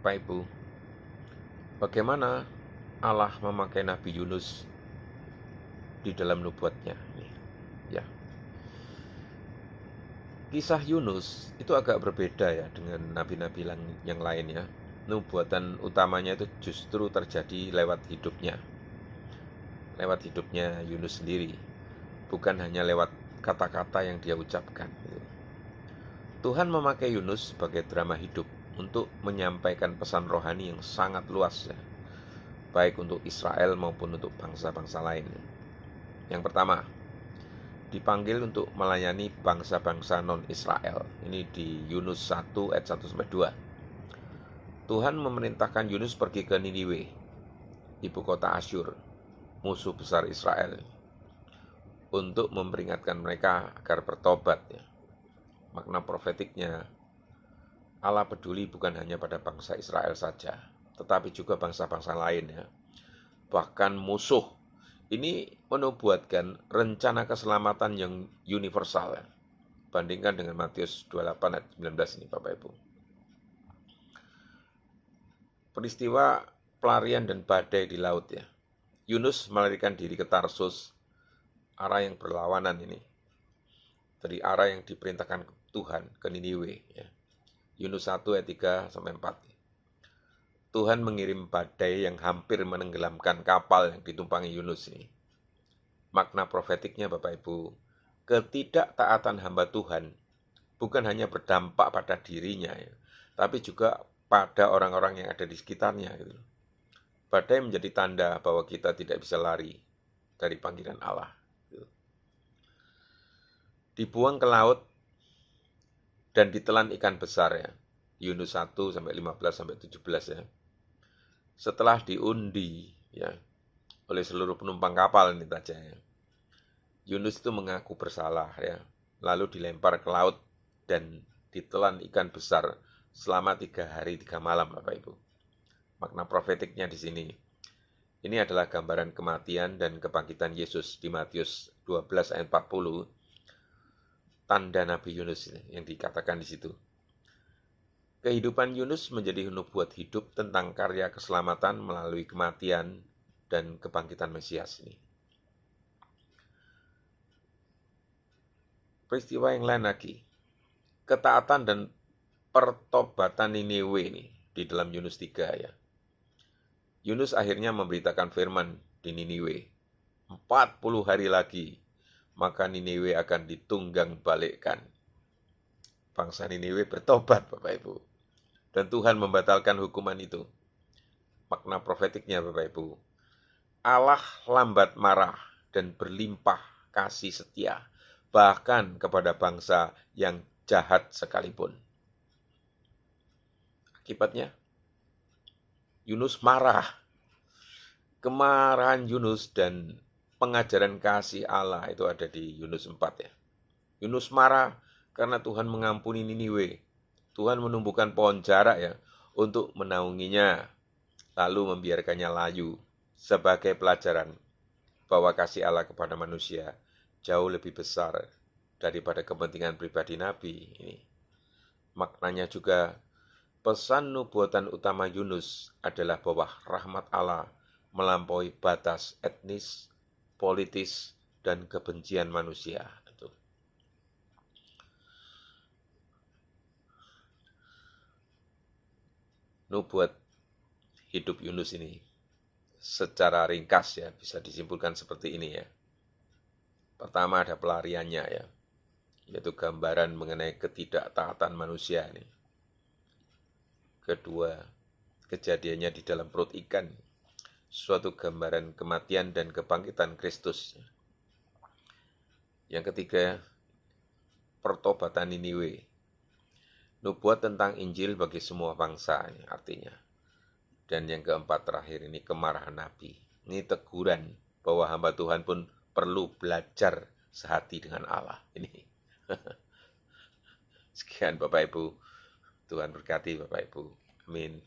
Bapak Ibu, bagaimana Allah memakai Nabi Yunus di dalam nubuatnya? Ya, kisah Yunus itu agak berbeda ya dengan nabi-nabi yang lain ya. Nubuatan utamanya itu justru terjadi lewat hidupnya Yunus sendiri, bukan hanya lewat kata-kata yang dia ucapkan. Tuhan memakai Yunus sebagai drama hidup untuk menyampaikan pesan rohani yang sangat luas ya, baik untuk Israel maupun untuk bangsa-bangsa lain. Yang pertama, dipanggil untuk melayani bangsa-bangsa non-Israel. Ini di Yunus 1 ayat 1-2. Tuhan memerintahkan Yunus pergi ke Niniwe, ibu kota Asyur, musuh besar Israel, untuk memperingatkan mereka agar bertobat ya. Makna profetiknya, Allah peduli bukan hanya pada bangsa Israel saja, tetapi juga bangsa-bangsa lain ya. Bahkan musuh. Ini menubuatkan rencana keselamatan yang universal ya. Bandingkan dengan Matius 28 ayat 19 ini Bapak Ibu. Peristiwa pelarian dan badai di laut ya. Yunus melarikan diri ke Tarsus, arah yang berlawanan ini. Dari arah yang diperintahkan Tuhan ke Niniwe ya. Yunus 1 ayat 3-4. Tuhan mengirim badai yang hampir menenggelamkan kapal yang ditumpangi Yunus ini. Makna profetiknya Bapak Ibu, ketidaktaatan hamba Tuhan bukan hanya berdampak pada dirinya ya, tapi juga pada orang-orang yang ada di sekitarnya gitu. Badai menjadi tanda bahwa kita tidak bisa lari dari panggilan Allah. Gitu. Dibuang ke laut dan ditelan ikan besar ya. Yunus 1-15-17 ya. Setelah diundi ya oleh seluruh penumpang kapal ini saja ya. Yunus itu mengaku bersalah ya. Lalu dilempar ke laut dan ditelan ikan besar selama 3 hari 3 malam Bapak Ibu. Makna profetiknya di sini. Ini adalah gambaran kematian dan kebangkitan Yesus di Matius 12 ayat 40. Tanda Nabi Yunus yang dikatakan di situ. Kehidupan Yunus menjadi nubuat hidup tentang karya keselamatan melalui kematian dan kebangkitan Mesias ini. Peristiwa yang lain lagi, ketaatan dan pertobatan Niniwe ini di dalam Yunus 3 ya. Yunus akhirnya memberitakan firman di Niniwe. 40 hari lagi maka Niniwe akan ditunggang balikkan. Bangsa Niniwe bertobat Bapak Ibu. Dan Tuhan membatalkan hukuman itu. Makna profetiknya Bapak Ibu. Allah lambat marah dan berlimpah kasih setia. Bahkan kepada bangsa yang jahat sekalipun. Akibatnya, Yunus marah. Kemarahan Yunus dan pengajaran kasih Allah itu ada di Yunus 4 ya. Yunus marah karena Tuhan mengampuni Niniwe. Tuhan menumbuhkan pohon jarak ya untuk menaunginya, lalu membiarkannya layu sebagai pelajaran bahwa kasih Allah kepada manusia jauh lebih besar daripada kepentingan pribadi Nabi ini. Maknanya juga pesan nubuatan utama Yunus adalah bahwa rahmat Allah melampaui batas etnis, politis, dan kebencian manusia. Nubuat hidup Yunus ini secara ringkas ya bisa disimpulkan seperti ini ya. Pertama ada pelariannya ya, yaitu gambaran mengenai ketidaktaatan manusia ini. Kedua, kejadiannya di dalam perut ikan, suatu gambaran kematian dan kebangkitan Kristus. Yang ketiga, pertobatan Niniwe, nubuat tentang Injil bagi semua bangsa ini artinya. Dan yang keempat terakhir ini kemarahan Nabi. Ini teguran bahwa hamba Tuhan pun perlu belajar sehati dengan Allah. Ini. Sekian Bapak Ibu. Tuhan berkati Bapak Ibu. Amin.